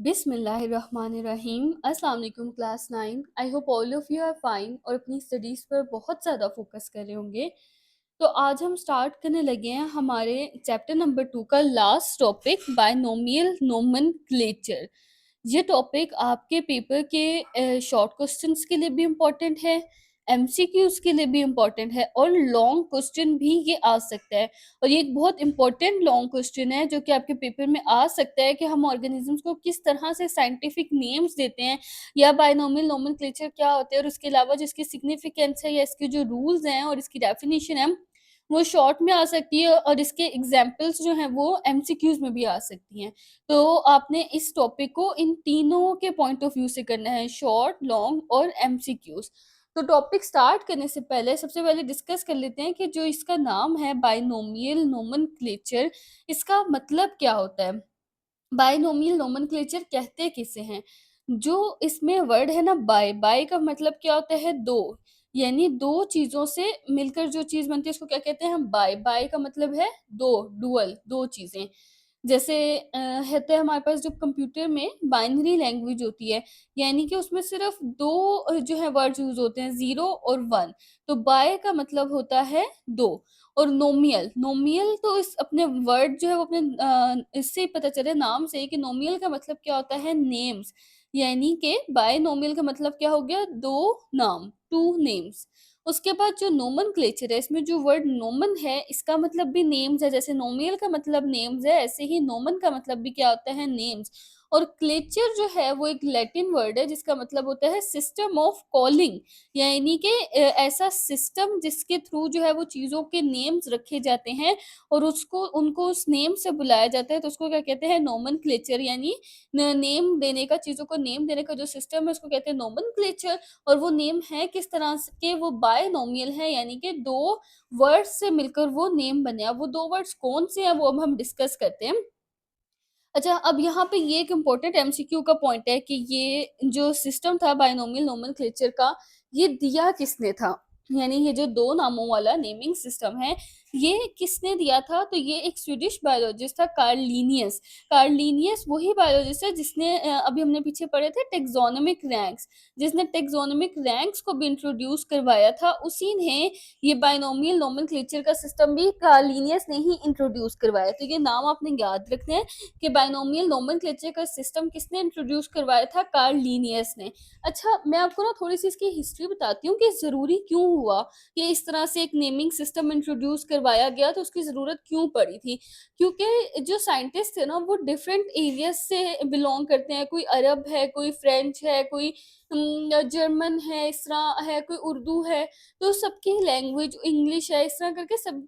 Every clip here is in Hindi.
बिस्मिल्लाहिर्रहमानिर्रहीम। अस्सलाम वालेकुम class 9। I hope all of you are fine और अपनी स्टडीज़ पर बहुत ज़्यादा फोकस कर रहे होंगे। तो आज हम स्टार्ट करने लगे हैं हमारे चैप्टर नंबर 2 का लास्ट टॉपिक, बायनोमियल नोमेनक्लेचर। ये टॉपिक आपके पेपर के शॉर्ट क्वेश्चंस के लिए भी इम्पोर्टेंट है, एमसीक्यूज के लिए भी इम्पोर्टेंट है और लॉन्ग क्वेश्चन भी ये आ सकता है। और ये एक बहुत इंपॉर्टेंट लॉन्ग क्वेश्चन है जो कि आपके पेपर में आ सकता है कि हम ऑर्गेनिजम्स को किस तरह से साइंटिफिक नेम्स देते हैं, या बायनोमियल नोमेनक्लेचर क्या होते हैं, और उसके अलावा जिसकी सिग्निफिकेंस है या इसके जो रूल्स हैं और इसकी डेफिनेशन है वो शॉर्ट में आ सकती है, और इसके एग्जाम्पल्स जो हैं वो एमसीक्यूज में भी आ सकती हैं। तो आपने इस टॉपिक को इन तीनों के पॉइंट ऑफ व्यू से करना है, शॉर्ट, लॉन्ग और एमसीक्यूज। तो टॉपिक स्टार्ट करने से पहले सबसे पहले डिस्कस कर लेते हैं कि जो इसका नाम है बायनोमियल नोमेनक्लेचर, इसका मतलब क्या होता है। बायनोमियल नोमेनक्लेचर कहते किसे हैं? जो इसमें वर्ड है ना, बाय बाय का मतलब क्या होता है? दो, यानी दो चीजों से मिलकर जो चीज बनती है उसको क्या कहते हैं हम? बाय। बाय का मतलब है दो, डुअल, दो चीजें। जैसे होता है हमारे पास जो कंप्यूटर में बाइनरी लैंग्वेज होती है, यानी कि उसमें सिर्फ दो जो है वर्ड्स यूज होते हैं, 0 और 1। तो बाय का मतलब होता है दो। और नोमियल, नोमियल तो इस अपने वर्ड जो है वो अपने इससे ही पता चले, नाम से ही, कि नोमियल का मतलब क्या होता है? नेम्स। यानी कि बायनोमियल का मतलब क्या हो गया? दो नाम, टू नेम्स। उसके बाद जो नोमेनक्लेचर है, इसमें जो वर्ड नोमन है इसका मतलब भी नेम्स है। जैसे नोमियल का मतलब नेम्स है, ऐसे ही नोमन का मतलब भी क्या होता है? नेम्स। और क्लेचर जो है वो एक लैटिन वर्ड है जिसका मतलब होता है सिस्टम ऑफ कॉलिंग, यानी कि ऐसा सिस्टम जिसके थ्रू जो है वो चीज़ों के नेम्स रखे जाते हैं और उसको उनको उस नेम से बुलाया जाता है, तो उसको क्या कहते हैं? नोमेनक्लेचर। यानी नेम देने का, चीज़ों को नेम देने का जो सिस्टम है उसको कहते हैं नोमेनक्लेचर। और वो नेम है किस तरह से के? वो बायनोमियल है, यानी कि दो वर्ड्स से मिलकर वो नेम बने। अब वो दो वर्ड्स कौन से हैं वो अब हम डिस्कस करते हैं। अच्छा, अब यहाँ पे ये एक इम्पोर्टेंट एमसीक्यू का पॉइंट है कि ये जो सिस्टम था बायनोमियल नोमेनक्लेचर का, ये दिया किसने था? यानी ये जो दो नामों वाला नेमिंग सिस्टम है, ये किसने दिया था? तो ये एक स्वीडिश बायोलॉजिस्ट था, कार्ल लीनियस। कार्ल लीनियस वही बायोलॉजिस्ट है जिसने अभी हमने पीछे पढ़े थे टेक्सोनोमिक रैंक्स, जिसने टेक्सोनोमिक रैंक्स को भी इंट्रोड्यूस करवाया था। उसी ने ये बायनोमियल नोमेनक्लेचर का सिस्टम भी कार्ल लीनियस ने ही इंट्रोड्यूस करवाया। तो ये नाम आपने याद रखने हैं कि बायनोमियल नोमेनक्लेचर का सिस्टम किसने इंट्रोड्यूस करवाया था? कार्ल लीनियस ने। अच्छा, मैं आपको ना थोड़ी-सी इसकी हिस्ट्री बताती हूँ कि ज़रूरी क्यों हुआ कि इस तरह से एक नेमिंग सिस्टम इंट्रोड्यूस करवाया गया, तो उसकी ज़रूरत क्यों पड़ी थी? क्योंकि जो साइंटिस्ट थे ना वो डिफरेंट एरियाज़ से बिलॉन्ग करते हैं। कोई अरब है, कोई फ्रेंच है, कोई जर्मन है, इस तरह है, कोई उर्दू है। तो सबकी लैंग्वेज इंग्लिश है, इस तरह करके सब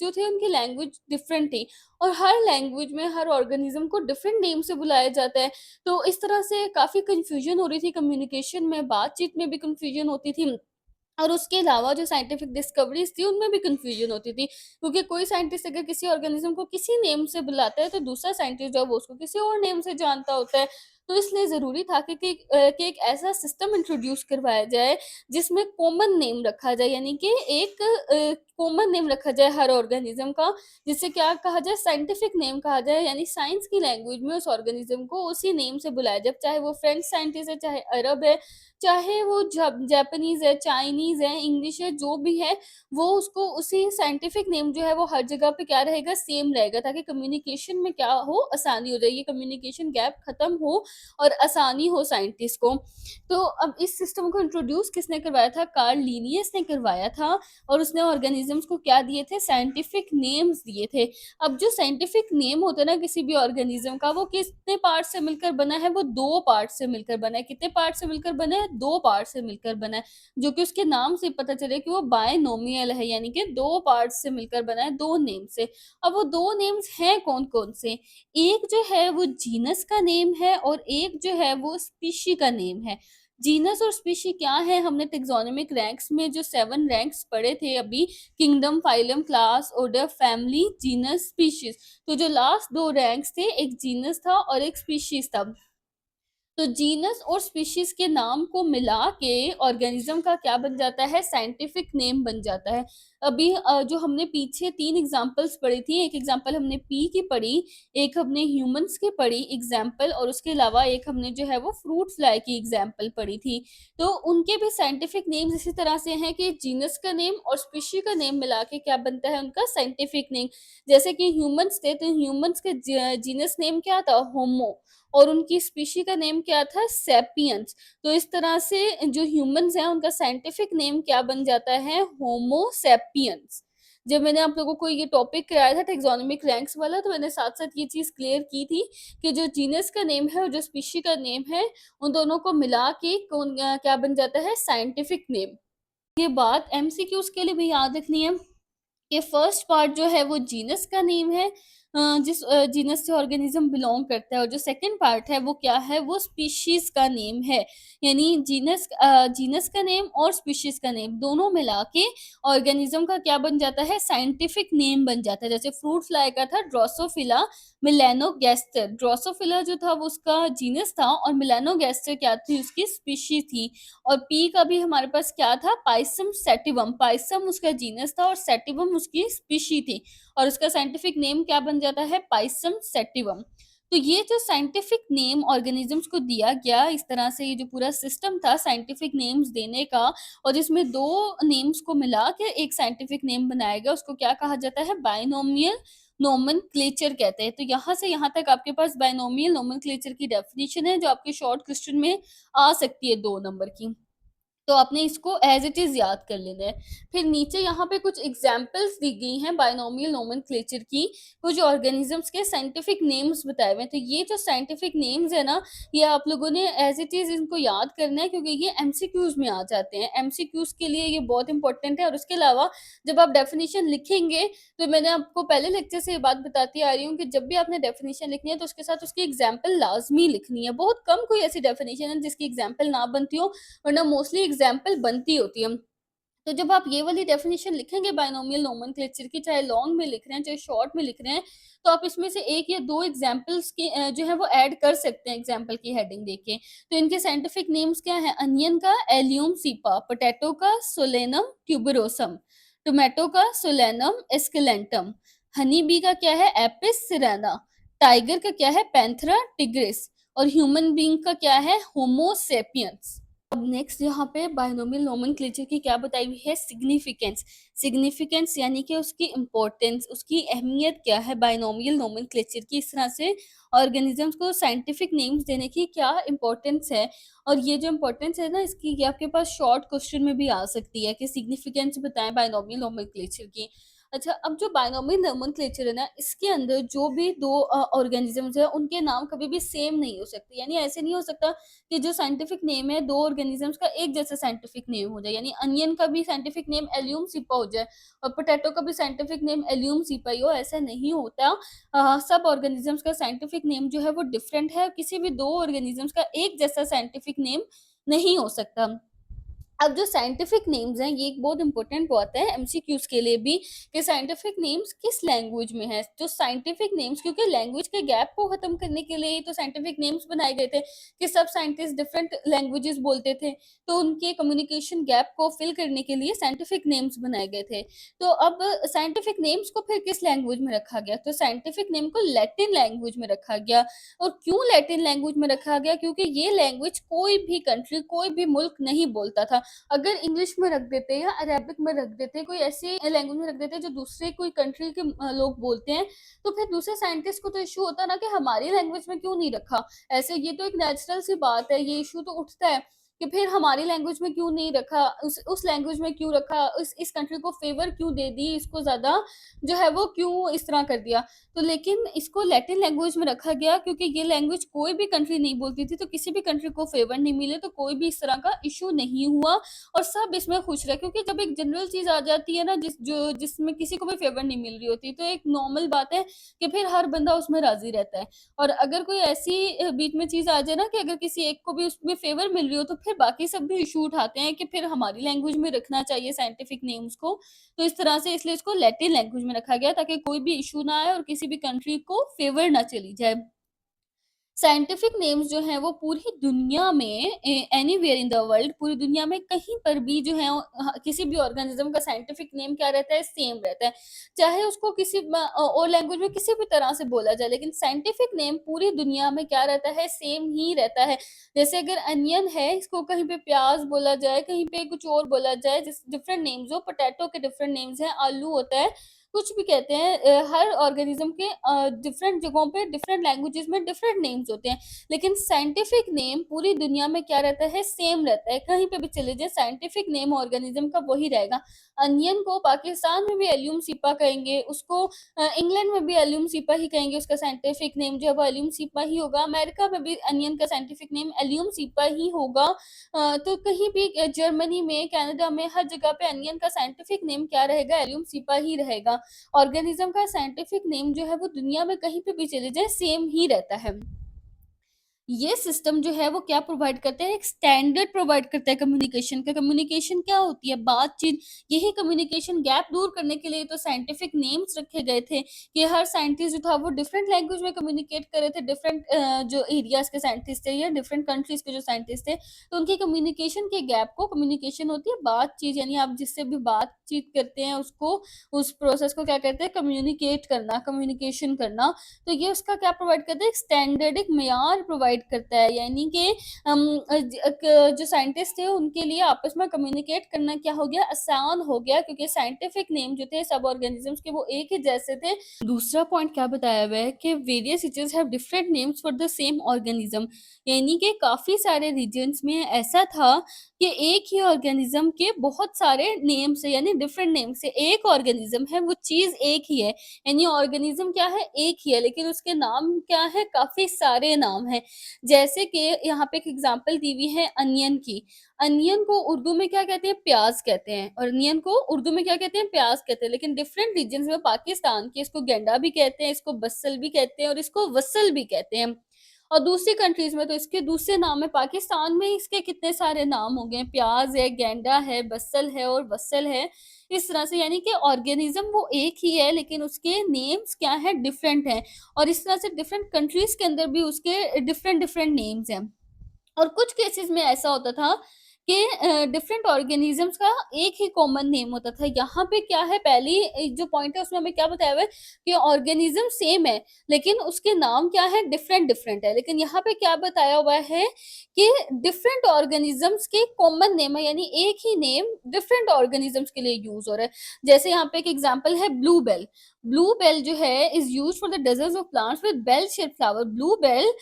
जो थे उनकी लैंग्वेज डिफरेंट थी। और हर लैंग्वेज में हर ऑर्गेनिज्म को डिफरेंट नेम से बुलाया जाता है। तो इस तरह से काफ़ी कन्फ्यूजन हो रही थी, कम्युनिकेशन में, बातचीत में भी कन्फ्यूजन होती थी। और उसके अलावा जो साइंटिफिक डिस्कवरीज़ थी उनमें भी कन्फ्यूजन होती थी, क्योंकि कोई साइंटिस्ट अगर किसी ऑर्गेनिज्म को किसी नेम से बुलाता है तो दूसरा साइंटिस्ट जो है वो उसको किसी और नेम से जानता होता है। तो इसलिए ज़रूरी था कि एक ऐसा सिस्टम इंट्रोड्यूस करवाया जाए जिसमें कॉमन नेम रखा जाए, यानी कि एक कॉमन नेम रखा जाए हर ऑर्गेनिज्म का, जिसे क्या कहा जाए? साइंटिफिक नेम कहा जाए, यानी साइंस की लैंग्वेज में उस ऑर्गेनिज्म को उसी नेम से बुलाया जाए। चाहे वो फ्रेंच साइंटिस्ट है, चाहे अरब है, चाहे वो जापानीज़ है, चाइनीज़ है, इंग्लिश है, जो भी है, वो उसको उसी साइंटिफिक नेम जो है वो हर जगह पे क्या रहेगा? सेम रहेगा, ताकि कम्युनिकेशन में क्या हो? आसानी हो जाए, ये कम्युनिकेशन गैप खत्म हो और आसानी हो साइंटिस्ट को। तो अब इस सिस्टम को इंट्रोड्यूस किसने करवाया था? कार्ल लीनियस ने करवाया था। और उसने ऑर्गेनिजम्स को क्या दिए थे? साइंटिफिक नेम्स दिए थे। अब जो साइंटिफिक नेम होता है ना किसी भी ऑर्गेनिज्म का, वो कितने पार्ट से मिलकर बना है? वो दो पार्ट से मिलकर बना है। कितने पार्ट से मिलकर बना है? दो पार्ट से मिलकर बना है, जो कि उसके नाम से पता चले कि वो बायनोमियल है, यानी कि दो पार्ट से मिलकर बना है, दो नेम से। अब वो दो नेम्स हैं कौन कौन से? एक जो है वो जीनस का नेम है और एक जो है वो स्पीशी का नेम है। जीनस और स्पीशी क्या है? हमने टेक्सोनोमिक रैंक्स में जो 7 रैंक्स पढ़े थे अभी, kingdom, phylum, class, order, family, genus, species. तो जो लास्ट 2 रैंक्स थे, एक जीनस था और एक स्पीशीज था। तो जीनस और स्पीशीज के नाम को मिला के ऑर्गेनिज्म का क्या बन जाता है, साइंटिफिक नेम बन जाता है। अभी जो हमने पीछे 3 एग्जांपल्स पढ़ी थी, एक एग्जांपल हमने पी की पढ़ी, एक हमने ह्यूमंस की पढ़ी एग्जांपल, और उसके अलावा एक हमने जो है वो फ्रूट फ्लाई की एग्जांपल पढ़ी थी। तो उनके भी साइंटिफिक नेम्स इसी तरह से हैं कि जीनस का नेम और स्पीशी का नेम मिला के क्या बनता है उनका साइंटिफिक नेम। जैसे कि ह्यूमंस थे, तो ह्यूमंस के जीनस नेम क्या था, होमो, और उनकी स्पीशी का नेम क्या था, सेपियंस। तो इस तरह से जो ह्यूमंस हैं उनका साइंटिफिक नेम क्या बन जाता है, होमो सेपियंस। जब मैंने आप लोगों को ये टॉपिक कराया था टैक्सोनॉमिक रैंक्स वाला, तो मैंने साथ-साथ ये चीज़ क्लियर की थी कि जो जीनस का नेम है और जो स्पीशी का नेम है, उन दोनों को मिला के क्या बन जाता है, साइंटिफिक नेम। ये बात एमसीक्यूज़ के लिए भी याद रखनी है। ये फर्स्ट पार्ट जो है वो जीनस का नेम है, जिस जीनस से ऑर्गेनिज्म बिलोंग करता है, और जो सेकंड पार्ट है वो क्या है, वो स्पीशीज का नेम है। यानी जीनस का नेम और स्पीशीज का नेम दोनों मिला के ऑर्गेनिज्म का क्या बन जाता है, साइंटिफिक नेम बन जाता है। जैसे फ्रूट फ्लाई का था ड्रोसोफिला मेलानोगैस्टर, ड्रोसोफिला जो था वो उसका जीनस था और मेलानोगैस्टर क्या थी, उसकी स्पीशीज थी। और पी का भी हमारे पास क्या था, पाइसम सैटिवम, पाइसम उसका जीनस था और सैटिवम उसकी स्पीशी थी, और उसका साइंटिफिक नेम क्या बन जाता है, पाइसम सैटिवम। तो ये जो साइंटिफिक नेम ऑर्गेनिजम्स को दिया गया, इस तरह से ये जो पूरा सिस्टम था साइंटिफिक नेम्स देने का, और जिसमें दो नेम्स को मिला के एक साइंटिफिक नेम बनाया गया, उसको क्या कहा जाता है, बाइनोमियल नोमेनक्लेचर कहते हैं। तो यहाँ से यहाँ तक आपके पास बाइनोमियल नोमेनक्लेचर की डेफिनेशन है, जो आपके शॉर्ट क्वेश्चन में आ सकती है 2 नंबर की। तो आपने इसको एज़ इट इज़ याद कर लेना है। फिर नीचे यहाँ पे कुछ एग्ज़ाम्पल्स दी गई हैं बायनोमियल नोमेनक्लेचर की, कुछ ऑर्गेनिज़म्स के साइंटिफिक नेम्स बताए हुए हैं। तो ये जो साइंटिफिक नेम्स है ना, ये आप लोगों ने एज़ इट इज़ इनको याद करना है, क्योंकि ये एमसीक्यूज़ में आ जाते हैं। एमसीक्यूज़ के लिए ये बहुत इंपॉर्टेंट है, और उसके अलावा जब आप डेफिनिशन लिखेंगे, तो मैंने आपको पहले लेक्चर से ये बात बताती आ रही हूँ कि जब भी आपने डेफिनिशन लिखनी है, तो उसके साथ उसकी एग्ज़ाम्पल लाज़मी लिखनी है। बहुत कम कोई ऐसी डेफिनिशन है जिसकी एग्ज़ाम्पल ना बनती हो, वरना मोस्टली एग्जाम्पल बनती होती है। तो जब आप ये वाली डेफिनेशन लिखेंगे बायनोमियल नोमेनक्लेचर की, चाहे लॉन्ग में लिख रहे हैं, चाहे शॉर्ट में लिख रहे हैं, तो आप इसमें से 1 या 2 एग्जाम्पल्स के जो है वो ऐड कर सकते हैं एग्जाम्पल की हेडिंग देके। तो इनके साइंटिफिक नेम्स क्या हैं, अनियन का एलियम सीपा, पोटैटो का सोलेनम ट्यूबरोसम, टोमेटो का सोलेनम एस्कुलेंटम, हनी बी का क्या है, एपिस सिरेना, टाइगर का क्या है, पैंथेरा टिग्रिस, और ह्यूमन बीइंग का क्या है, होमो सेपियंस। अब नेक्स्ट यहाँ पे बायनोमियल नोमेनक्लेचर की क्या बताई हुई है, सिग्निफिकेंस। सिग्निफिकेंस यानी कि उसकी इम्पोर्टेंस, उसकी अहमियत क्या है बायनोमियल नोमेनक्लेचर की, इस तरह से ऑर्गेनिजम्स को साइंटिफिक नेम्स देने की क्या इम्पोर्टेंस है। और ये जो इम्पोर्टेंस है ना इसकी, ये आपके पास शॉर्ट क्वेश्चन में भी आ सकती है कि सिग्निफिकेंस बताएं बायनोमियल नोमेनक्लेचर की। अच्छा, अब जो बायनोमियल नोमेनक्लेचर है ना, इसके अंदर जो भी दो ऑर्गेनिजम्स है उनके नाम कभी भी सेम नहीं हो सकते। यानी ऐसे नहीं हो सकता कि जो साइंटिफिक नेम है दो ऑर्गेनिजम्स का एक जैसा साइंटिफिक नेम हो जाए। यानी अनियन का भी साइंटिफिक नेम एलियम सीपा हो जाए और पोटैटो का भी साइंटिफिक नेम एलियम सीपा ही हो, ऐसा नहीं होता। सब ऑर्गेनिजम्स का साइंटिफिक नेम जो है वो डिफरेंट है, किसी भी दो ऑर्गेनिजम्स का एक जैसा साइंटिफिक नेम नहीं हो सकता। अब जो साइंटिफिक नेम्स हैं, ये एक बहुत इंपॉर्टेंट बात है एमसीक्यूज के लिए भी, कि साइंटिफिक नेम्स किस लैंग्वेज में है। जो साइंटिफिक नेम्स, क्योंकि लैंग्वेज के गैप को खत्म करने के लिए ही तो साइंटिफिक नेम्स बनाए गए थे, कि सब साइंटिस्ट डिफरेंट लैंग्वेजेस बोलते थे, तो उनके कम्युनिकेशन गैप को फिल करने के लिए साइंटिफिक नेम्स बनाए गए थे। तो अब साइंटिफिक नेम्स को फिर किस लैंग्वेज में रखा गया, तो साइंटिफिक नेम को लैटिन लैंग्वेज में रखा गया। और क्यों लैटिन लैंग्वेज में रखा गया, क्योंकि ये लैंग्वेज कोई भी कंट्री, कोई भी मुल्क नहीं बोलता था। अगर इंग्लिश में रख देते या अरेबिक में रख देते, कोई ऐसी लैंग्वेज में रख देते जो दूसरे कोई कंट्री के लोग बोलते हैं, तो फिर दूसरे साइंटिस्ट को तो इशू होता ना कि हमारी लैंग्वेज में क्यों नहीं रखा। ऐसे ये तो एक नेचुरल सी बात है, ये इशू तो उठता है कि फिर हमारी लैंग्वेज में क्यों नहीं रखा, उस लैंग्वेज में क्यों रखा, इस कंट्री को फेवर क्यों दे दी, इसको ज्यादा जो है वो क्यों इस तरह कर दिया। तो लेकिन इसको लैटिन लैंग्वेज में रखा गया, क्योंकि ये लैंग्वेज कोई भी कंट्री नहीं बोलती थी, तो किसी भी कंट्री को फेवर नहीं मिले, तो कोई भी इस तरह का इशू नहीं हुआ और सब इसमें खुश रहे। क्योंकि जब एक जनरल चीज आ जाती है ना, जिसमें किसी को भी फेवर नहीं मिल रही होती, तो एक नॉर्मल बात है कि फिर हर बंदा उसमें राजी रहता है। और अगर कोई ऐसी बीच में चीज आ जाए ना कि अगर किसी एक को भी उसमें फेवर मिल रही हो, तो फिर बाकी सब भी इशू उठाते हैं कि फिर हमारी लैंग्वेज में रखना चाहिए साइंटिफिक नेम्स को। तो इस तरह से इसलिए इसको लैटिन लैंग्वेज में रखा गया, ताकि कोई भी इशू ना आए और किसी भी कंट्री को फेवर ना चली जाए। साइंटिफिक नेम्स जो हैं वो पूरी दुनिया में एनीवेयर इन द वर्ल्ड, पूरी दुनिया में कहीं पर भी जो है किसी भी ऑर्गेनिज्म का साइंटिफिक नेम क्या रहता है, सेम रहता है। चाहे उसको किसी और लैंग्वेज में किसी भी तरह से बोला जाए, लेकिन साइंटिफिक नेम पूरी दुनिया में क्या रहता है, सेम ही रहता है। जैसे अगर अनियन है, इसको कहीं पे प्याज बोला जाए, कहीं पे कुछ और बोला जाए, जिस डिफरेंट नेम्स हो, पोटैटो के डिफरेंट नेम्स हैं, आलू होता है, कुछ भी कहते हैं। हर ऑर्गेनिज्म के डिफरेंट जगहों पे डिफरेंट लैंग्वेजेस में डिफरेंट नेम्स होते हैं, लेकिन साइंटिफिक नेम पूरी दुनिया में क्या रहता है, सेम रहता है। कहीं पे भी चले जाए, साइंटिफिक नेम ऑर्गेनिज्म का वही रहेगा। अनियन को पाकिस्तान में भी एलियम सीपा कहेंगे, उसको इंग्लैंड में भी एलियम सीपा ही कहेंगे, उसका साइंटिफिक नेम जो है वो एलियम सीपा ही होगा। अमेरिका में भी अनियन का साइंटिफिक नेम एलियम सीपा ही होगा। तो कहीं भी जर्मनी में, कनाडा में, हर जगह पे अनियन का साइंटिफिक नेम क्या रहेगा, एलियम सीपा ही रहेगा। ऑर्गेनिज्म का साइंटिफिक नेम जो है वो दुनिया में कहीं पे भी चले जाए, सेम ही रहता है। ये सिस्टम जो है वो क्या प्रोवाइड करता है, एक स्टैंडर्ड प्रोवाइड करता है कम्युनिकेशन का। कम्युनिकेशन क्या होती है, बातचीत। यही कम्युनिकेशन गैप दूर करने के लिए तो साइंटिफिक नेम्स रखे गए थे, कि हर साइंटिस्ट जो था वो डिफरेंट लैंग्वेज में कम्युनिकेट कर रहे थे। डिफरेंट जो एरियाज के साइंटिस्ट थे या डिफरेंट कंट्रीज के जो साइंटिस्ट थे, तो उनकी कम्युनिकेशन के गैप को, कम्युनिकेशन होती है बातचीत, यानी आप जिससे भी बातचीत करते हैं उसको, उस प्रोसेस को क्या कहते हैं, कम्युनिकेट करना, कम्युनिकेशन करना। तो ये उसका क्या प्रोवाइड करता है, एक स्टैंडर्ड, एक मेयार प्रोवाइड करता है। यानी कि जो साइंटिस्ट थे उनके लिए आपस में कम्युनिकेट करना क्या हो गया, आसान हो गया, क्योंकि साइंटिफिक नेम जो थे सब ऑर्गेनिजम्स के वो एक ही जैसे थे। दूसरा पॉइंट क्या बताया हुआ है कि various regions have different names for the same organism, यानी कि काफी सारे रीजन्स में ऐसा था कि एक ही ऑर्गेनिज्म के बहुत सारे नेम्स है, यानी डिफरेंट नेम्स है। एक ऑर्गेनिज्म है, वो चीज एक ही है, यानी ऑर्गेनिज्म क्या है, एक ही है, लेकिन उसके नाम क्या है, काफी सारे नाम हैं। जैसे कि यहाँ पे एक एग्जांपल दी हुई है अनियन की। अनियन को उर्दू में क्या कहते हैं, प्याज कहते हैं, और अनियन को उर्दू में क्या कहते हैं, प्याज कहते हैं। लेकिन डिफरेंट रीजन में, पाकिस्तान के इसको गेंडा भी कहते हैं, इसको बसल भी कहते हैं, और इसको वसल भी कहते हैं। और दूसरी कंट्रीज में तो इसके दूसरे नाम है। पाकिस्तान में इसके कितने सारे नाम हो गए, प्याज है, गेंडा है, बसल है और वसल है। इस तरह से, यानी कि ऑर्गेनिज्म वो एक ही है, लेकिन उसके नेम्स क्या है, डिफरेंट हैं। और इस तरह से डिफरेंट कंट्रीज के अंदर भी उसके डिफरेंट डिफरेंट नेम्स हैं। और कुछ केसेस में ऐसा होता था कि डिफरेंट ऑर्गेनिजम्स का एक ही कॉमन नेम होता था। यहाँ पे क्या है, पहली जो पॉइंट है उसमें हमें क्या बताया हुआ है कि ऑर्गेनिज्म सेम है, लेकिन उसके नाम क्या है, डिफरेंट डिफरेंट है। लेकिन यहाँ पे क्या बताया हुआ है कि डिफरेंट ऑर्गेनिजम्स के कॉमन नेम है, यानी एक ही नेम डिफरेंट ऑर्गेनिजम्स के लिए यूज हो रहा है। जैसे यहाँ पे एक एग्जाम्पल है ब्लू बेल। ब्लू बेल जो है is use for the dozens of plants with bell shape flower. Bluebell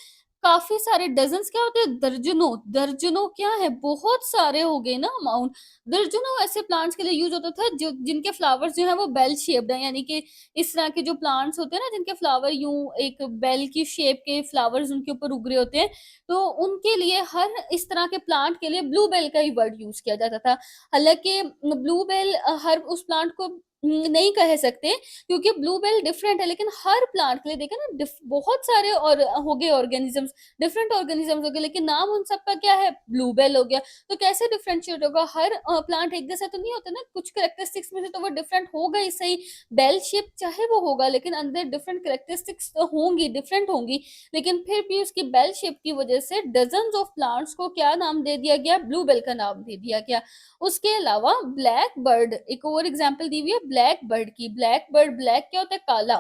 काफी सारे, डजन्स क्या होते हैं, दर्जनों, दर्जनों क्या है, बहुत सारे हो गए ना, अमाउंट। दर्जनों ऐसे प्लांट्स के लिए यूज होता था जो जिनके फ्लावर्स जो है वो बेल शेप्ड है, यानी कि इस तरह के जो प्लांट्स होते हैं ना, जिनके फ्लावर यूं एक बेल की शेप के फ्लावर्स उनके ऊपर उग रहे होते हैं, तो उनके लिए, हर इस तरह के प्लांट के लिए ब्लू बेल का ही वर्ड यूज किया जाता था। हालांकि ब्लू बेल हर उस प्लांट को नहीं कह सकते, क्योंकि ब्लू बेल डिफरेंट है, लेकिन हर प्लांट के लिए देखे ना, बहुत सारे और हो गए ऑर्गेनिजम्स, डिफरेंट ऑर्गेनिजम्स हो गए, लेकिन नाम उन सबका क्या है, ब्लू बेल हो गया। तो कैसे डिफरेंशिएट होगा, हर प्लांट एक जैसा तो नहीं होता ना, कुछ करेक्टरिस्टिक्स में से तो वो डिफरेंट होगा ही सही। बेल शेप चाहे वो होगा, लेकिन अंदर डिफरेंट करेक्टरिस्टिक्स तो होंगी, डिफरेंट होंगी, लेकिन फिर भी उसकी बेल शेप की वजह से डजन्स ऑफ प्लांट्स को क्या नाम दे दिया गया, ब्लू बेल का नाम दे दिया गया। उसके अलावा ब्लैक बर्ड, एक और एग्जांपल दी हुई है ब्लैक बर्ड की। ब्लैक बर्ड, ब्लैक क्या होता है, काला,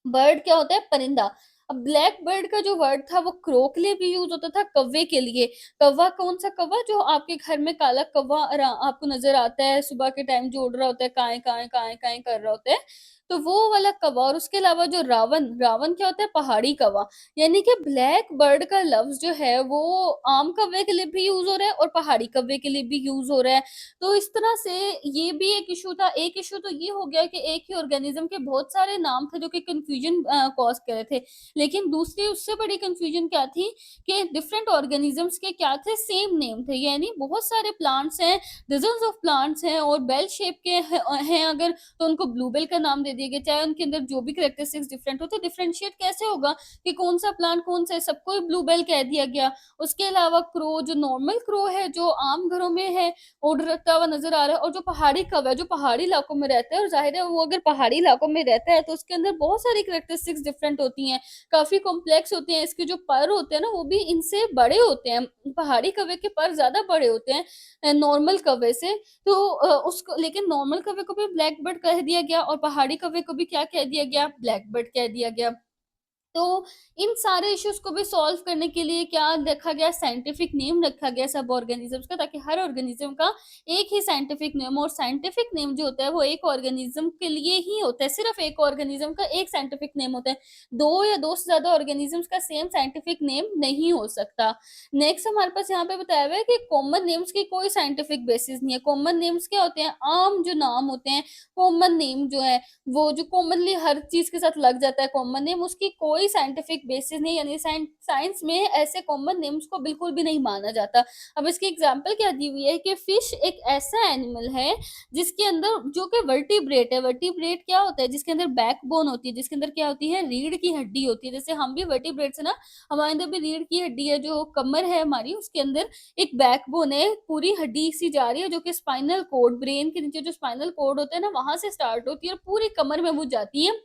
बर्ड क्या होता है, परिंदा। अब ब्लैक बर्ड का जो वर्ड था वो क्रो के लिए भी यूज होता था, कौवे के लिए। कौवा, कौन सा कौवा, जो आपके घर में काला कौवा आपको नजर आता है सुबह के टाइम, जो उड़ रहा होता है, काए काए काए काए कर रहा होता है, तो वो वाला कौवा। और उसके अलावा जो रावण, रावण क्या होता है, पहाड़ी कौवा। यानी कि ब्लैक बर्ड का लफ्ज जो है वो आम कौवे के लिए भी यूज हो रहा है और पहाड़ी कौवे के लिए भी यूज हो रहा है। तो इस तरह से ये भी एक इशू था। एक इशू तो ये हो गया कि एक ही ऑर्गेनिज्म के बहुत सारे नाम थे जो कि कंफ्यूजन कॉज कर रहे थे। लेकिन दूसरी उससे बड़ी कंफ्यूजन क्या थी कि डिफरेंट ऑर्गेनिजम्स के क्या थे, सेम नेम थे। यानी बहुत सारे प्लांट्स हैं, डजन्स ऑफ प्लांट्स हैं, और बेल शेप के हैं अगर, तो उनको ब्लू बेल का नाम दे दिए गए, चाहे उनके अंदर जो भी कैरेक्टरिस्टिक्स डिफरेंट हो, तो डिफरेंशिएट कैसे होगा कि कौन सा प्लांट कौन सा है, सबको ही ब्लू बेल कह दिया गया। उसके अलावा क्रो, जो नॉर्मल क्रो है, जो आम घरों में है, उड़ता हुआ नजर आ रहा है, और जो पहाड़ी कौवा है, जो पहाड़ी इलाकों में रहता है, और जाहिर है वो अगर पहाड़ी इलाकों में रहता है तो उसके अंदर बहुत सारी कैरेक्टरिस्टिक्स डिफरेंट होती हैं, काफी कॉम्प्लेक्स होते हैं। इसके जो पर होते हैं ना, वो भी इनसे बड़े होते हैं, पहाड़ी कौवे के पर ज्यादा बड़े होते हैं नॉर्मल कौवे से। तो उसको, लेकिन नॉर्मल कौवे को भी ब्लैक बर्ड कह दिया गया, और पहाड़ी कौवे को भी क्या कह दिया गया, ब्लैक बर्ड कह दिया गया। तो इन सारे इश्यूज को भी सॉल्व करने के लिए क्या रखा गया, साइंटिफिक नेम रखा गया सब ऑर्गेनिजम्स का, ताकि हर ऑर्गेनिज्म का एक ही साइंटिफिक नेम, और साइंटिफिक नेम जो होता है वो एक ऑर्गेनिज्म के लिए ही होता है, सिर्फ एक ऑर्गेनिज्म का एक साइंटिफिक नेम होता है। दो या दो से ज्यादा ऑर्गेनिजम्स का सेम साइंटिफिक नेम नहीं हो सकता। नेक्स्ट हमारे पास यहाँ पे बताया हुआ है कि कॉमन नेम्स की कोई साइंटिफिक बेसिस नहीं है। कॉमन नेम्स क्या होते हैं, आम जो नाम होते हैं, कॉमन नेम जो है, वो जो कॉमनली हर चीज के साथ लग जाता है कॉमन नेम, उसकी कोई साइंटिफिक बेसिस नहीं, यानी साइंस में ऐसे कॉमन नेम्स को बिल्कुल भी नहीं माना जाता। अब इसकी एग्जांपल क्या दी हुई है कि फिश एक ऐसा एनिमल है जिसके अंदर, जो कि वर्टिब्रेट है। वर्टिब्रेट क्या होता है, जिसके अंदर बैकबोन होती है, जिसके अंदर क्या होती है, रीढ़ की हड्डी होती है। जैसे हम भी वर्टिब्रेट्स है ना, हमारे अंदर भी रीढ़ की हड्डी है, जो कमर है हमारी, उसके अंदर एक बैकबोन है, पूरी हड्डी सी जा रही है, जो कि स्पाइनल कोड, ब्रेन के नीचे जो स्पाइनल कोड होता है ना, वहां से स्टार्ट होती है और पूरी कमर में वो जाती है।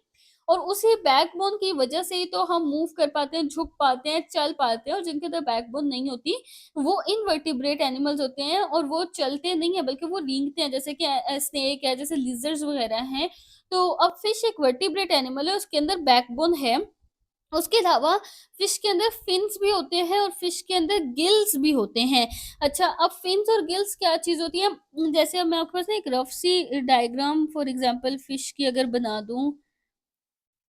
और उसी बैकबोन की वजह से ही तो हम मूव कर पाते हैं, झुक पाते हैं, चल पाते हैं। और जिनके अंदर बैकबोन नहीं होती, वो इनवर्टिब्रेट एनिमल्स होते हैं, और वो चलते नहीं है बल्कि वो रेंगते हैं, जैसे कि स्नेक है, जैसे लिजर्ड्स वगैरह हैं। तो अब फिश एक वर्टिब्रेट एनिमल है, उसके अंदर बैकबोन है। उसके अलावा फिश के अंदर फिन्स भी होते हैं, और फिश के अंदर गिल्स भी होते हैं। अच्छा, अब फिन्स और गिल्स क्या चीज होती है, जैसे अब मैं आपके पास ना एक रफ सी डायग्राम फॉर एग्जांपल फिश की अगर बना दूं,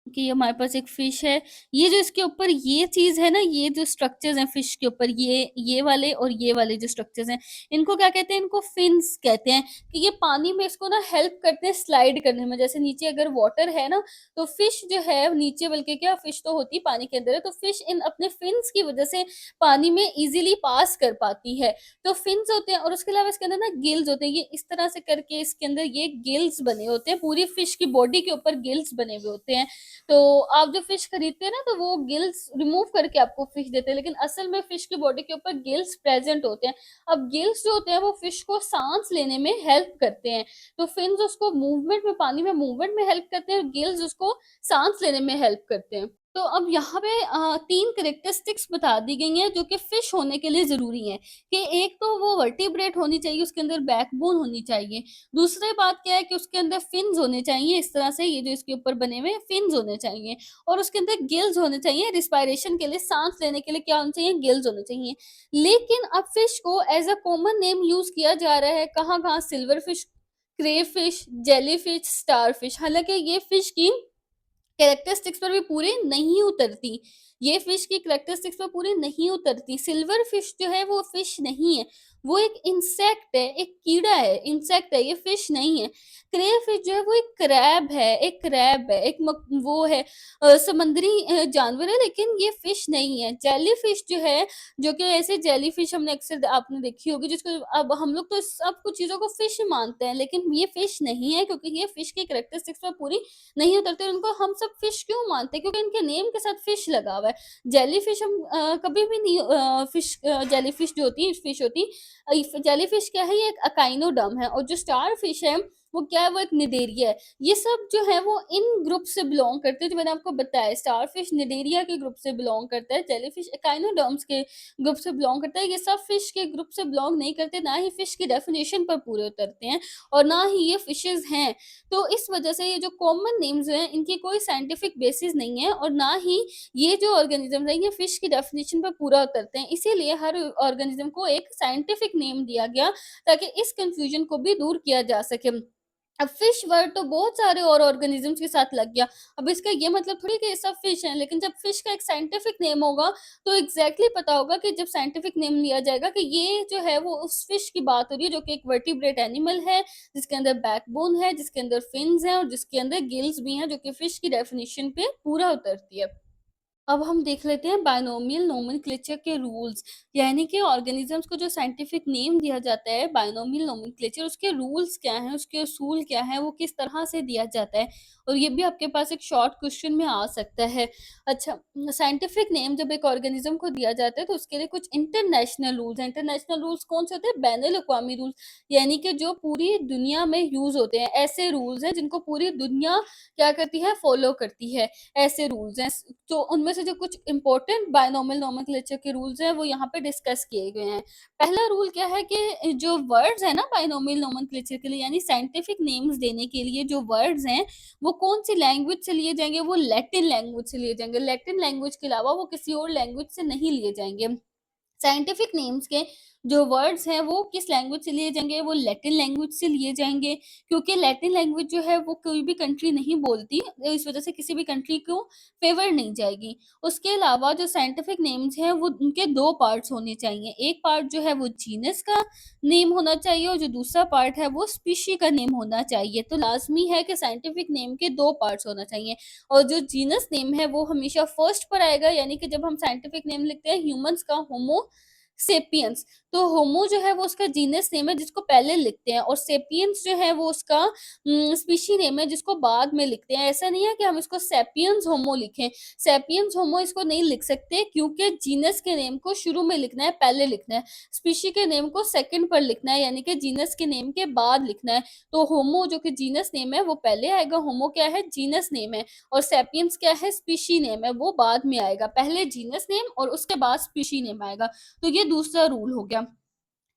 कि हमारे पास एक फिश है, ये जो इसके ऊपर ये चीज है ना, ये जो स्ट्रक्चर्स हैं फिश के ऊपर, ये वाले और ये वाले जो स्ट्रक्चर्स हैं, इनको क्या कहते हैं, इनको फिन्स कहते हैं। कि ये पानी में इसको ना हेल्प करते हैं स्लाइड करने में। जैसे नीचे अगर वाटर है ना, तो फिश जो है नीचे, बल्कि क्या, फिश तो होती पानी के अंदर है, तो फिश इन अपने फिन्स की वजह से पानी में इजीली पास कर पाती है। तो फिन्स होते हैं, और उसके अलावा इसके अंदर ना गिल्स होते हैं, ये इस तरह से करके इसके अंदर ये गिल्स बने होते हैं, पूरी फिश की बॉडी के ऊपर गिल्स बने हुए होते हैं। तो आप जो फिश खरीदते हैं ना, तो वो गिल्स रिमूव करके आपको फिश देते हैं, लेकिन असल में फिश की बॉडी के ऊपर गिल्स प्रेजेंट होते हैं। अब गिल्स जो होते हैं वो फिश को सांस लेने में हेल्प करते हैं। तो फिन्स उसको मूवमेंट में, पानी में मूवमेंट में हेल्प करते हैं, और गिल्स उसको सांस लेने में हेल्प करते हैं। तो अब यहाँ पे तीन करेक्टरिस्टिक्स बता दी गई हैं जो कि फिश होने के लिए जरूरी हैं। कि एक तो वो वर्टिब्रेट होनी चाहिए, उसके अंदर बैकबोन होनी चाहिए। दूसरी बात क्या है कि उसके अंदर फिन्स होने चाहिए, इस तरह से ये जो इसके ऊपर बने हुए फिन्स होने चाहिए। और उसके अंदर गिल्स होने चाहिए, रिस्पायरेशन के लिए, सांस लेने के लिए क्या होना चाहिए, गिल्स होने चाहिए। लेकिन अब फिश को as a common name use किया जा रहा है, कहाँ कहाँ, silverfish, crayfish, jellyfish, starfish. हालांकि ये फिश की कैरेक्टरिस्टिक्स पर भी पूरे नहीं उतरती, ये फिश की कैरेक्टरिस्टिक्स पर पूरी नहीं उतरती। सिल्वर फिश जो है वो फिश नहीं है, वो एक इंसेक्ट है, एक कीड़ा है, इंसेक्ट है, ये फिश नहीं है। क्रे फिश जो है वो एक क्रैब है, एक क्रैब है, एक वो है, समुद्री जानवर है, लेकिन ये फिश नहीं है। जेली फिश जो है, जो कि ऐसे जेली फिश हमने अक्सर आपने देखी होगी, जिसको अब हम लोग तो सब कुछ चीजों को फिश मानते हैं, लेकिन ये फिश नहीं है, क्योंकि ये फिश की कैरेक्टरिस्टिक्स पर पूरी नहीं उतरते। उनको हम सब फिश क्यों मानते हैं, क्योंकि इनके नेम के साथ फिश लगा हुआ है। जेलीफिश हम कभी भी नहीं, फिश, जेलीफिश जो होती है, फिश होती, जेलीफिश क्या है, ये एक अकाइनोडर्म है। और जो स्टार फिश है वो क्या है, वो एक निडेरिया है। ये सब जो है वो इन ग्रुप से बिलोंग करते हैं, जो मैंने आपको बताया, स्टार फिश निडेरिया के ग्रुप से बिलोंग करता है, जेलीफिश अकाइनोडर्म्स के ग्रुप से बिलोंग करता है। ये सब फिश के ग्रुप से बिलोंग नहीं करते, ना ही फिश की डेफिनेशन पर पूरे उतरते हैं, और ना ही ये फिशेज हैं। तो इस वजह से ये जो कॉमन नेम्स हैं, इनकी कोई साइंटिफिक बेसिस नहीं है, और ना ही ये जो ऑर्गेनिज्म है ये फिश की डेफिनेशन पर पूरा उतरते हैं। इसीलिए हर ऑर्गेनिज्म को एक साइंटिफिक नेम दिया गया, ताकि इस कंफ्यूजन को भी दूर किया जा सके। अब फिश वर्ड तो बहुत सारे और ऑर्गेनिजम्स के साथ लग गया। अब इसका ये मतलब थोड़ी कि ये सब फिश हैं, लेकिन जब फिश का एक साइंटिफिक नेम होगा, तो एग्जैक्टली पता होगा कि जब साइंटिफिक नेम लिया जाएगा कि ये जो है वो उस फिश की बात हो रही है, जो कि एक वर्टिब्रेट एनिमल है, जिसके अंदर बैकबोन है, जिसके अंदर फिन्स हैं, और जिसके अंदर गिल्स भी हैं, जो कि फिश की डेफिनेशन पे पूरा उतरती है। अब हम देख लेते हैं बायनोमियल नोमेनक्लेचर के रूल्स, यानी कि ऑर्गेनिजम्स को जो साइंटिफिक नेम दिया जाता है, बायनोमियल नोमेनक्लेचर, उसके रूल्स क्या हैं, उसके असूल क्या हैं, वो किस तरह से दिया जाता है। और ये भी आपके पास एक शॉर्ट क्वेश्चन में आ सकता है। अच्छा, साइंटिफिक नेम जब एक ऑर्गेनिज्म को दिया जाता है तो उसके लिए कुछ इंटरनेशनल रूल्स हैं। इंटरनेशनल रूल्स कौन से होते हैं? बैनुल-अक़वामी रूल्स, यानी कि जो पूरी दुनिया में यूज़ होते हैं। ऐसे रूल्स हैं जिनको पूरी दुनिया क्या करती है? फॉलो करती है। ऐसे रूल्स हैं। तो उनमें से जो कुछ इंपॉर्टेंट बायनॉमियल नोमेनक्लेचर के रूल्स हैं वो यहाँ पे डिस्कस किए गए हैं। पहला रूल क्या है कि जो वर्ड्स हैं ना बायनॉमियल नोमेनक्लेचर के लिए, यानी साइंटिफिक नेम्स देने के लिए जो वर्ड्स हैं वो कौन सी लैंग्वेज से लिए जाएंगे? वो लैटिन लैंग्वेज से लिए जाएंगे। लैटिन लैंग्वेज के अलावा वो किसी और लैंग्वेज से नहीं लिए जाएंगे। साइंटिफिक नेम्स के जो वर्ड्स हैं वो किस लैंग्वेज से लिए जाएंगे? वो लैटिन लैंग्वेज से लिए जाएंगे, क्योंकि लैटिन लैंग्वेज जो है वो कोई भी कंट्री नहीं बोलती, इस वजह से किसी भी कंट्री को फेवर नहीं जाएगी। उसके अलावा जो साइंटिफिक नेम्स हैं वो उनके दो पार्ट्स होने चाहिए। एक पार्ट जो है वो जीनस का नेम होना चाहिए और जो दूसरा पार्ट है वो स्पीशी का नेम होना चाहिए। तो लाजमी है कि साइंटिफिक नेम के दो पार्ट्स होना चाहिए, और जो जीनस नेम है वो हमेशा फर्स्ट पर आएगा, यानी कि जब हम साइंटिफिक नेम लिखते हैं ह्यूमंस का होमो सेपियंस, तो होमो जो है वो उसका जीनस नेम है जिसको पहले लिखते हैं, और सेपियंस जो है वो उसका स्पीशी नेम है जिसको बाद में लिखते हैं। ऐसा नहीं है कि हम इसको सेपियंस होमो लिखें। सेपियंस होमो इसको नहीं लिख सकते, क्योंकि जीनस के नेम को शुरू में लिखना है, पहले लिखना है। स्पीशी के नेम को सेकंड पर लिखना है, यानी कि जीनस के नेम के बाद लिखना है। तो होमो जो कि जीनस नेम है वो पहले आएगा, होमो क्या है? जीनस नेम है, और सेपियंस क्या है? स्पीशी नेम है, वो बाद में आएगा। पहले जीनस नेम और उसके बाद स्पीशी नेम आएगा। तो ये दूसरा रूल हो गया।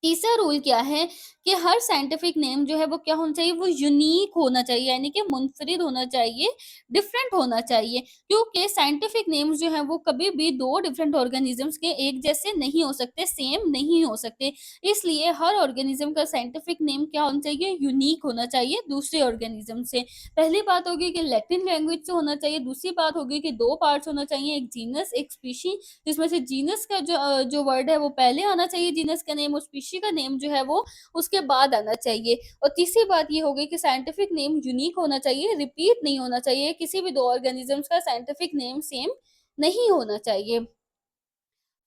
तीसरा रूल क्या है कि हर साइंटिफिक नेम जो है वो क्या होना चाहिए? वो यूनिक होना चाहिए, यानी कि मुनफरिद होना चाहिए, डिफरेंट होना चाहिए। क्योंकि साइंटिफिक नेम्स जो हैं वो कभी भी 2 डिफरेंट ऑर्गेनिज़म्स के एक जैसे नहीं हो सकते, सेम नहीं हो सकते। इसलिए हर ऑर्गेनिज़्म का साइंटिफिक नेम क्या होना चाहिए? यूनिक होना चाहिए दूसरे ऑर्गेनिज़्म से। पहली बात होगी कि लैटिन लैंग्वेज से होना चाहिए, दूसरी बात होगी कि 2 पार्ट्स होना चाहिए, एक जीनस, एक स्पीशी, जिसमें से जीनस का जो वर्ड है वो पहले आना चाहिए, जीनस का नेम, और स्पीशी का नेम जो है वो उसके बाद आना चाहिए। और तीसरी बात ये हो गई कि साइंटिफिक नेम यूनिक होना चाहिए, रिपीट नहीं होना चाहिए। किसी भी 2 ऑर्गेनिज़म्स का साइंटिफिक नेम सेम नहीं होना चाहिए।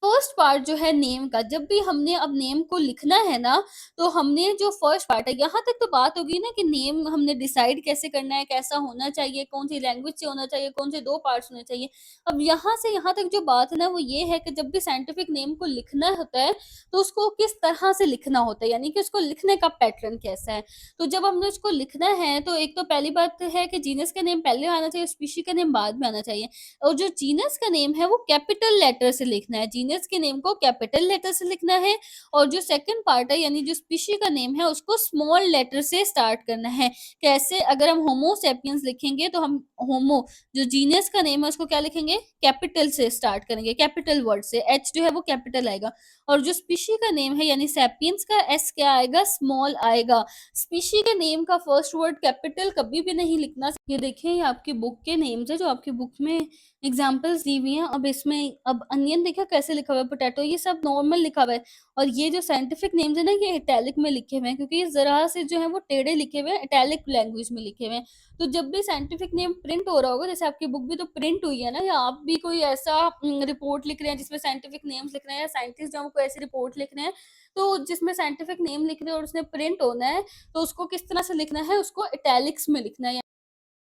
फर्स्ट पार्ट जो है नेम का, जब भी हमने अब नेम को लिखना है ना, तो हमने जो फर्स्ट पार्ट है, यहाँ तक तो बात होगी ना कि नेम हमने डिसाइड कैसे करना है, कैसा होना चाहिए, कौन सी लैंग्वेज से होना चाहिए, कौन से 2 पार्ट्स होने चाहिए। अब यहाँ से यहाँ तक जो बात है ना वो ये है कि जब भी साइंटिफिक नेम को लिखना होता है, तो उसको किस तरह से लिखना होता है, यानी कि उसको लिखने का पैटर्न कैसा है। तो जब हमने उसको लिखना है तो एक तो पहली बात है कि जीनस का नेम पहले आना चाहिए, स्पीशी का नेम बाद में आना चाहिए। और जो जीनस का नेम है वो कैपिटल लेटर से लिखना है, जीनस के नेम को कैपिटल लेटर से लिखना है, और जो सेकंड पार्ट है यानी जो स्पीशी का नेम है उसको स्मॉल लेटर से स्टार्ट करना है। कैसे? अगर हम होमो सेपियंस लिखेंगे तो हम होमो, जो जीनस का नेम है उसको क्या लिखेंगे? कैपिटल से स्टार्ट करेंगे, कैपिटल वर्ड से, एच जो है वो कैपिटल आएगा, और जो स्पीशी का नेम है यानी सेपियंस का एस क्या आएगा? स्मॉल आएगा। स्पीशी के नेम का फर्स्ट वर्ड कैपिटल कभी भी नहीं लिखना। ये देखिए, ये आपकी बुक के नेम्स है जो आपकी बुक में एग्जाम्पल्स दी हुई हैं। अब इसमें अब अनियन देखा कैसे लिखा हुआ है, पोटैटो, ये सब नॉर्मल लिखा हुआ है, और ये जो साइंटिफिक नेम्स है ना ये इटैलिक में लिखे हुए हैं, क्योंकि ये ज़रा से जो है वो टेढ़े लिखे हुए हैं, इटैलिक लैंग्वेज में लिखे हुए हैं। तो जब भी साइंटिफिक नेम प्रिंट हो रहा होगा, जैसे आपकी बुक भी तो प्रिंट हुई है ना, या आप भी कोई ऐसा रिपोर्ट लिख रहे हैं जिसमें साइंटिफिक नेम्स लिख रहे हैं, या साइंटिस्ट जो हमको ऐसी रिपोर्ट लिख रहे हैं, तो जिसमें साइंटिफिक नेम लिख रहे हैं और उसने प्रिंट होना है, तो उसको किस तरह से लिखना है? उसको इटैलिक्स में लिखना है।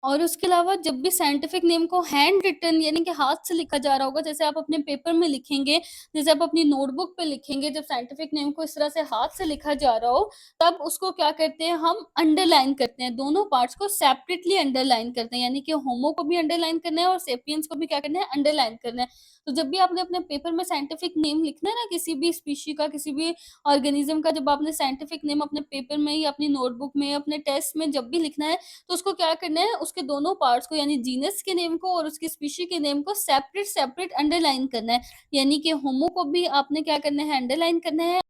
और उसके अलावा जब भी साइंटिफिक नेम को हैंड रिटन यानी कि हाथ से लिखा जा रहा होगा, जैसे आप अपने पेपर में लिखेंगे, जैसे आप अपनी नोटबुक पे लिखेंगे, जब साइंटिफिक नेम को इस तरह से हाथ से लिखा जा रहा हो, तब उसको क्या करते हैं? हम अंडरलाइन करते हैं, दोनों पार्ट्स को सेपरेटली अंडरलाइन करते हैं, यानी कि होमो को भी अंडरलाइन करना है और सेपियंस को भी क्या करना है? अंडरलाइन करना है। तो जब भी आपने अपने पेपर में साइंटिफिक नेम लिखना है ना, किसी भी स्पीशी का, किसी भी ऑर्गेनिज्म का, जब आपने साइंटिफिक नेम अपने पेपर में या अपनी नोटबुक में, अपने टेस्ट में जब भी लिखना है, तो उसको क्या करना है? उसके दोनों पार्ट्स को, यानी जीनस के नेम को और उसकी स्पीशी के नेम को सेपरेट सेपरेट अंडरलाइन करना है। यानी कि होमो को भी आपने क्या करना है? अंडरलाइन करना है।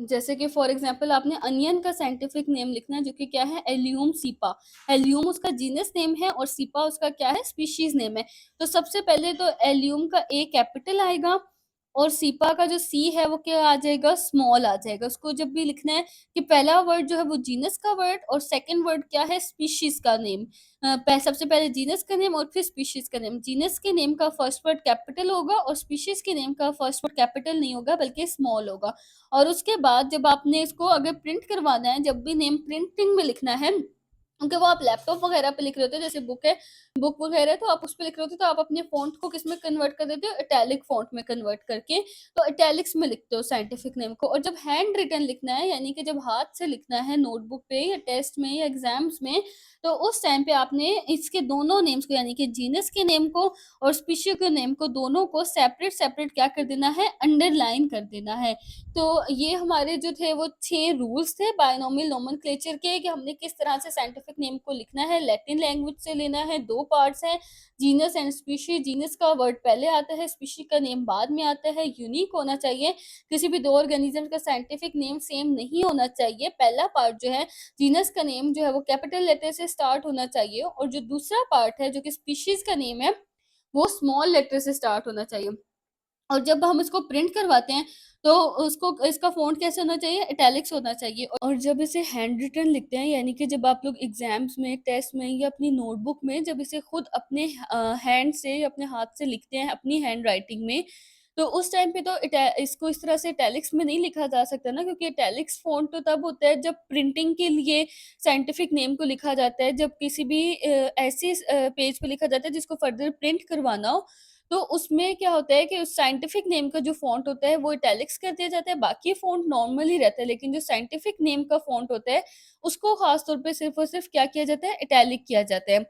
जैसे कि फॉर एग्जांपल आपने अनियन का साइंटिफिक नेम लिखना है, जो कि क्या है? Allium cepa. एलियम उसका जीनस नेम है और सीपा उसका क्या है? स्पीशीज नेम है। तो सबसे पहले तो एलियम का ए कैपिटल आएगा, और सीपा का जो सी है वो क्या आ जाएगा, स्मॉल आ जाएगा। उसको जब भी लिखना है कि पहला वर्ड जो है वो जीनस का वर्ड और सेकंड वर्ड क्या है, स्पीशीज़ का नेम। सबसे पहले जीनस का नेम और फिर स्पीशीज़ का नेम। जीनस के नेम का फर्स्ट वर्ड कैपिटल होगा और स्पीशीज़ के नेम का फर्स्ट वर्ड कैपिटल नहीं होगा बल्कि स्मॉल होगा। और उसके बाद जब आपने इसको अगर प्रिंट करवाना है, जब भी नेम प्रिंटिंग में लिखना है, क्योंकि वो आप लैपटॉप वगैरह पे लिख रहे होते हो, जैसे बुक है, बुक वगैरह तो आप उस पे लिख रहे होते हो, तो आप अपने फ़ॉन्ट को किसमें कन्वर्ट कर देते हो, इटैलिक फ़ॉन्ट में कन्वर्ट करके, तो इटैलिक्स में लिखते हो साइंटिफिक नेम को। और जब हैंड रिटन लिखना है, यानी कि जब हाथ से लिखना है नोटबुक पे या टेस्ट में या एग्ज़ाम्स में, तो उस टाइम पे आपने इसके दोनों नेम्स को, यानी कि जीनस के नेम को और स्पीशीज़ के नेम को, दोनों को सेपरेट-सेपरेट क्या कर देना है, अंडरलाइन कर देना है। तो ये हमारे जो थे वो 6 रूल्स थे बायनोमियल नोमेनक्लेचर के, कि हमने किस तरह से साइंटिफिक नेम को लिखना है। लैटिन लैंग्वेज से लेना है, 2 पार्ट्स हैं, जीनस एंड स्पीशीज़। जीनस का वर्ड पहले आता है, स्पीशीज़ का नेम बाद में आता है। यूनिक होना चाहिए, किसी भी 2 ऑर्गेनिज़्म का साइंटिफिक नेम सेम नहीं होना चाहिए। पहला पार्ट जो है जीनस का नेम जो है वो कैपिटल लेटर से स्टार्ट होना चाहिए, और जो दूसरा पार्ट है जो कि स्पीशीज़ का नेम है, वो स्मॉल लेटर से स्टार्ट होना चाहिए। और जब हम इसको प्रिंट करवाते हैं, तो उसको इसका फ़ॉन्ट कैसे होना चाहिए? इटैलिक्स होना चाहिए। और जब इसे हैंड रिटन लिखते हैं, यानी कि जब आप लोग एग्ज़ाम्स में, टेस्ट में या अपनी नोटबुक में जब इसे खुद अपने हैंड से या अपने हाथ से लिखते हैं अपनी हैंड राइटिंग में, तो उस टाइम पे तो इसको इस तरह से इटैलिक्स में नहीं लिखा जा सकता ना, क्योंकि इटैलिक्स फ़ॉन्ट तो तब होता है जब प्रिंटिंग के लिए साइंटिफिक नेम को लिखा जाता है, जब किसी भी ऐसे पेज पे लिखा जाता है जिसको फर्दर प्रिंट करवाना हो, तो उसमें क्या होता है कि उस साइंटिफिक नेम का जो फ़ॉन्ट होता है वो इटैलिक्स कर दिया जाता है, बाकी फ़ॉन्ट नॉर्मल ही रहता है, लेकिन जो साइंटिफिक नेम का फ़ॉन्ट होता है, उसको ख़ास तौर पे सिर्फ़ और सिर्फ़ क्या किया जाता है, इटैलिक किया जाता है।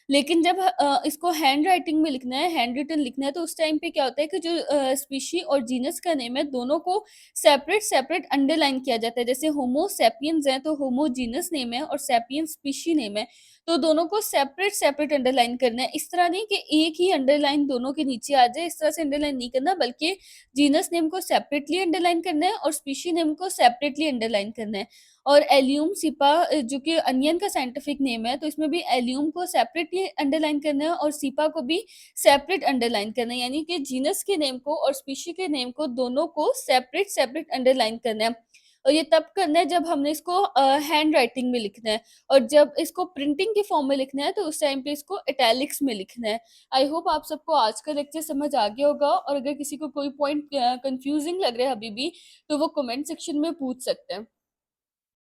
लेकिन जब इसको हैंड राइटिंग में लिखना है, हैंड रिटन लिखना है, तो उस टाइम पे क्या होता है कि जो स्पीशी और जीनस का नेम है, दोनों को सेपरेट-सेपरेट अंडरलाइन किया जाता है। जैसे होमो सैपियंस है, तो होमो जीनस नेम है और सैपियंस स्पीशी नेम है। तो दोनों को सेपरेट-सेपरेट अंडरलाइन करना है। इस तरह नहीं कि एक ही अंडरलाइन दोनों के नीचे आ जाए, इस तरह से अंडरलाइन नहीं करना, बल्कि जीनस नेम को सेपरेटली अंडरलाइन करना है और स्पीशी नेम को सेपरेटली अंडरलाइन करना है। और एलियम सिपा जो कि अनियन का साइंटिफिक नेम है, तो इसमें भी एलियम को सेपरेटली अंडरलाइन करना है और सिपा को भी सेपरेट अंडरलाइन करना है, यानी कि जीनस के नेम को और स्पीशी के नेम को, दोनों को सेपरेट-सेपरेट अंडरलाइन करना है। और ये तब करना है जब हमने इसको हैंड राइटिंग में लिखना है, और जब इसको प्रिंटिंग के फॉर्म में लिखना है, तो उस टाइम पे इसको इटैलिक्स में लिखना है। आई होप आप सबको आज का लेक्चर समझ आ गया होगा, और अगर किसी को कोई पॉइंट कंफ्यूजिंग लग रहा है अभी भी, तो वो कमेंट सेक्शन में पूछ सकते हैं।